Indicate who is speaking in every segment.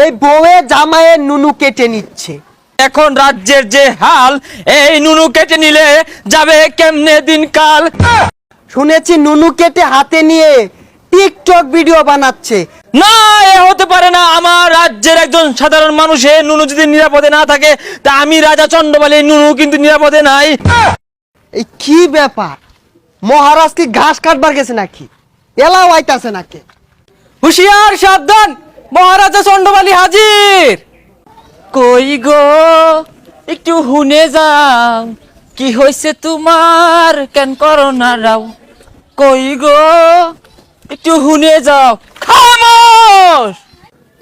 Speaker 1: এই বউয়ে জামাইয়ের নুনু কেটে নিচ্ছে।
Speaker 2: এখন রাজ্যের যে হাল, এই নুনু কেটে নিলে যাবে কেমনে দিনকাল।
Speaker 1: শুনেছি নুনু কেটে হাতে নিয়ে টিকটক ভিডিও বানাচ্ছে।
Speaker 2: না, এ হতে পারে না। আমার রাজ্যের একজন সাধারণ মানুষের নুনু যদি নিরাপদে না থাকে, তা আমি রাজা চন্ডবালী নুনু কিন্তু নিরাপদে নাই।
Speaker 1: এই কি ব্যাপার? মহারাজ কি ঘাস কাটবার গেছে নাকি? এলাও আইতাছে নাকি?
Speaker 2: হুশিয়ার, সাবধান, মহারাজা চন্ডবালী হাজির। কই গো, একটু হুনে যাও, কি হয়েছে তোমার, কেন করো না রাও। কই গো, একটু হুনে যাও। খামোশ।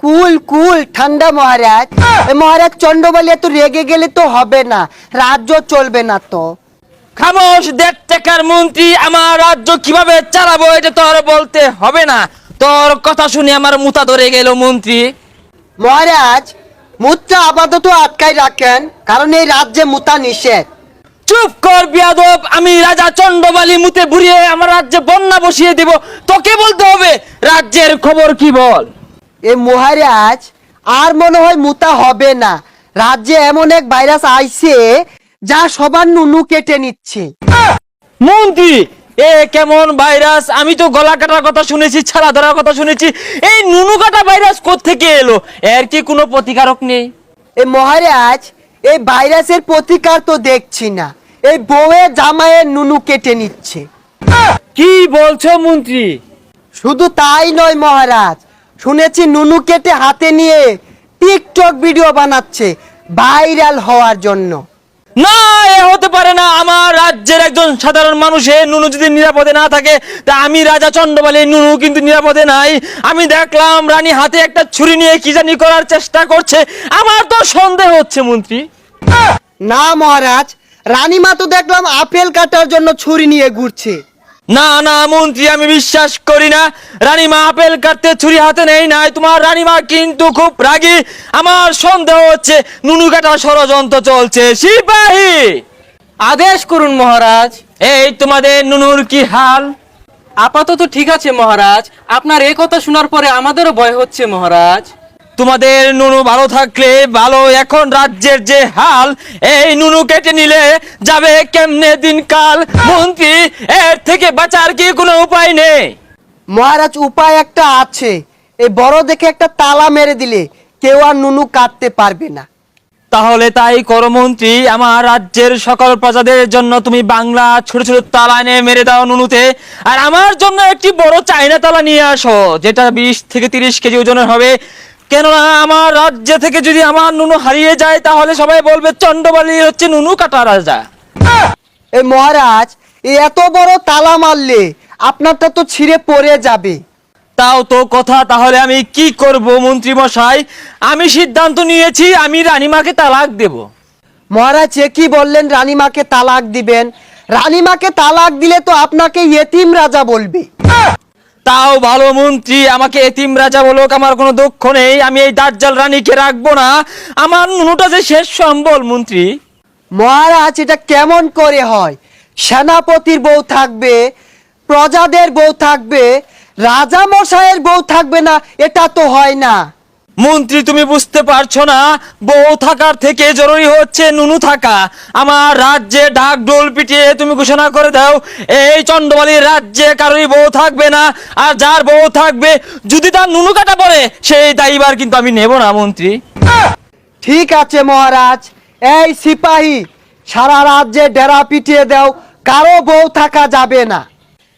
Speaker 1: কুল কুল ঠান্ডা মহারাজ। এই মহারাজ চন্ডবালী এত রেগে গেলে তো হবে না, রাজ্য চলবে না তো।
Speaker 2: খামোশ, 1.5 টাকার মন্ত্রী, আমার রাজ্য কিভাবে চালাবো এটা তোর বলতে হবে না। তোর কথা শুনে আমার মুতা ধরে গেল মন্ত্রী।
Speaker 1: মহারাজ মুদ্রা আপাতত আটকাই রাখেন, কারণ এই রাজ্যে মুতা নিষেধ।
Speaker 2: চুপ কর বিয়াদব, আমি রাজা চন্ডবালী মুতে বুড়িয়ে আমার রাজ্যে বন্যা বসিয়ে দেব। তোকে বলতে হবে রাজ্যের খবর কি বল।
Speaker 1: এ মহারাজ আর মনে হয় মুতা হবে না, রাজ্যে এমন এক ভাইরাস আইছে যা সবার নুনু কেটে নিচ্ছে।
Speaker 2: মন্ত্রী, এ কেমন ভাইরাস? আমি তো গলা কাটার কথা শুনেছি, ছাড়া ধরার কথা শুনেছি, এই নুনু কাটা ভাইরাস কোত্থেকে এলো? এর কি কোনো প্রতিকারক নেই?
Speaker 1: এই মহারাজ এই ভাইরাসের প্রতিকার তো দেখছি না, এই বউয়ে জামাইয়ের নুনু কেটে নিচ্ছে।
Speaker 2: কি বলছো মন্ত্রী?
Speaker 1: শুধু তাই নয় মহারাজ, শুনেছি নুনু কেটে হাতে নিয়ে টিকটক ভিডিও বানাচ্ছে ভাইরাল হওয়ার জন্য।
Speaker 2: না, এ হতে পারে না। আমার রাজ্যের একজন সাধারণ মানুষের নুনু যদি নিরাপদে না থাকে, তা আমি রাজা চন্ডবালী নুনু কিন্তু নিরাপদে নাই। আমি দেখলাম রানী হাতে একটা ছুরি নিয়ে কি জানি করার চেষ্টা করছে। আমার তো সন্দেহ হচ্ছে মন্ত্রী।
Speaker 1: না মহারাজ, রানীমা তো দেখলাম আপেল কাটার জন্য ছুরি নিয়ে ঘুরছে।
Speaker 2: না না মন্ত্রী, আমি বিশ্বাস করি না। রানীমা আপেল কাটতে ছুরি হাতে নেই নাই। তোমার রানীমা কিন্তু খুব রাগী। আমার সন্দেহ হচ্ছে নুনু কাটা ষড়যন্ত্র চলছে। সিপাহী,
Speaker 3: আদেশ করুন মহারাজ।
Speaker 2: এই তোমাদের নুনুর কি হাল?
Speaker 3: আপাতত ঠিক আছে মহারাজ, আপনার এই কথা শোনার পরে আমাদেরও ভয় হচ্ছে মহারাজ।
Speaker 2: তোমাদের নুনু ভালো থাকলে ভালো। এখন রাজ্যের যে হাল, এই নুনু কেটে নিলে যাবে কেমনে দিনকাল। মন্ত্রী, এর থেকে বাঁচার কি কোনো উপায় নেই?
Speaker 1: মহারাজ উপায় একটা আছে, এই বড় দেখে একটা তালা মেরে দিলে কেউ আর নুনু কাটতে পারবে না।
Speaker 2: তাহলে তাই করো মন্ত্রী। আমার রাজ্যের সকল প্রজাদের জন্য তুমি বাংলা ছোট ছোট তালা এনে মেরে দাও নুনুতে। আর আমার জন্য একটি বড় চাইনা তালা নিয়ে আসো, যেটা 20 থেকে 30 কেজি ওজনের হবে। কেননা আমার রাজ্য থেকে যদি আমার নুনু হারিয়ে যায়, তাহলে সবাই বলবে চন্ডবালী হচ্ছে নুনু কাটা রাজা।
Speaker 1: এই মহারাজ এই এত বড় তালা মারলে আপনারটা তো ছিঁড়ে পড়ে যাবে।
Speaker 2: তাও তো কথা। তাহলে আমি কি করব মন্ত্রী মশাই? আমি সিদ্ধান্ত নিয়েছি, আমি রানীমাকে তালাক দেব।
Speaker 1: মহারাজ এ কি বললেন, রানীমাকে তালাক দিবেন? রানীমাকে তালাক দিলে তো আপনাকে ইয়েতিম রাজা বলবে।
Speaker 2: তাও ভালো মন্ত্রী, আমাকে এতিম রাজা বলুক, আমার কোনো দুঃখ নেই। আমি এই দাজ্জাল রানীকে রাখবো না। আমার নুনুটা যে শেষ সম্বল মন্ত্রী।
Speaker 1: মহারাজ এটা কেমন করে হয়? সেনাপতির বউ থাকবে, প্রজাদের বউ থাকবে, রাজা মশাইয়ের বউ থাকবে না, এটা তো হয় না।
Speaker 2: মন্ত্রী, তুমি বুঝতে পারছো না? বউ থাকার থেকে জরুরি হচ্ছে নুনু থাকা। আমার রাজ্যে ঢাক ঢোল পিটিয়ে তুমি ঘোষণা করে দাও, এই চন্ডবালীর রাজ্যে কারোরই বউ থাকবে না। আর যার বউ থাকবে, যদি তার নুনু কাটা পড়ে, সেই দায়ভার কিন্তু আমি নেব না মন্ত্রী।
Speaker 1: ঠিক আছে মহারাজ, এই সিপাহী সারা রাজ্যে ডেরা পিটিয়ে দাও, কারো বউ থাকা যাবে না।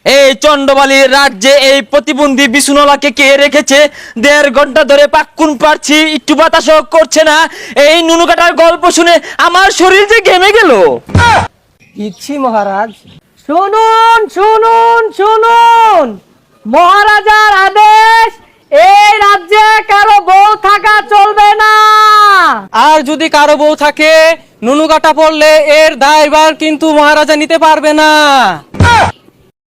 Speaker 2: এই চন্ডবালীর রাজ্যে এই প্রতিবন্ধী বিছুনলাকে কে রেখেছে? 1.5 ঘন্টা ধরে পাক্কুন পারছি, একটু বাতাসও করছে না। এই নুনু কাটার গল্প শুনে আমার শরীর যে ঘেমে গেল।
Speaker 1: ইচ্ছি মহারাজ।
Speaker 3: শুনুন শুনুন শুনুন, মহারাজার আদেশ, এই রাজ্যে কারো বউ থাকা চলবে না। আর যদি কারো বউ থাকে, নুনু কাটা পড়লে এর দায়ভার কিন্তু মহারাজা নিতে পারবে না।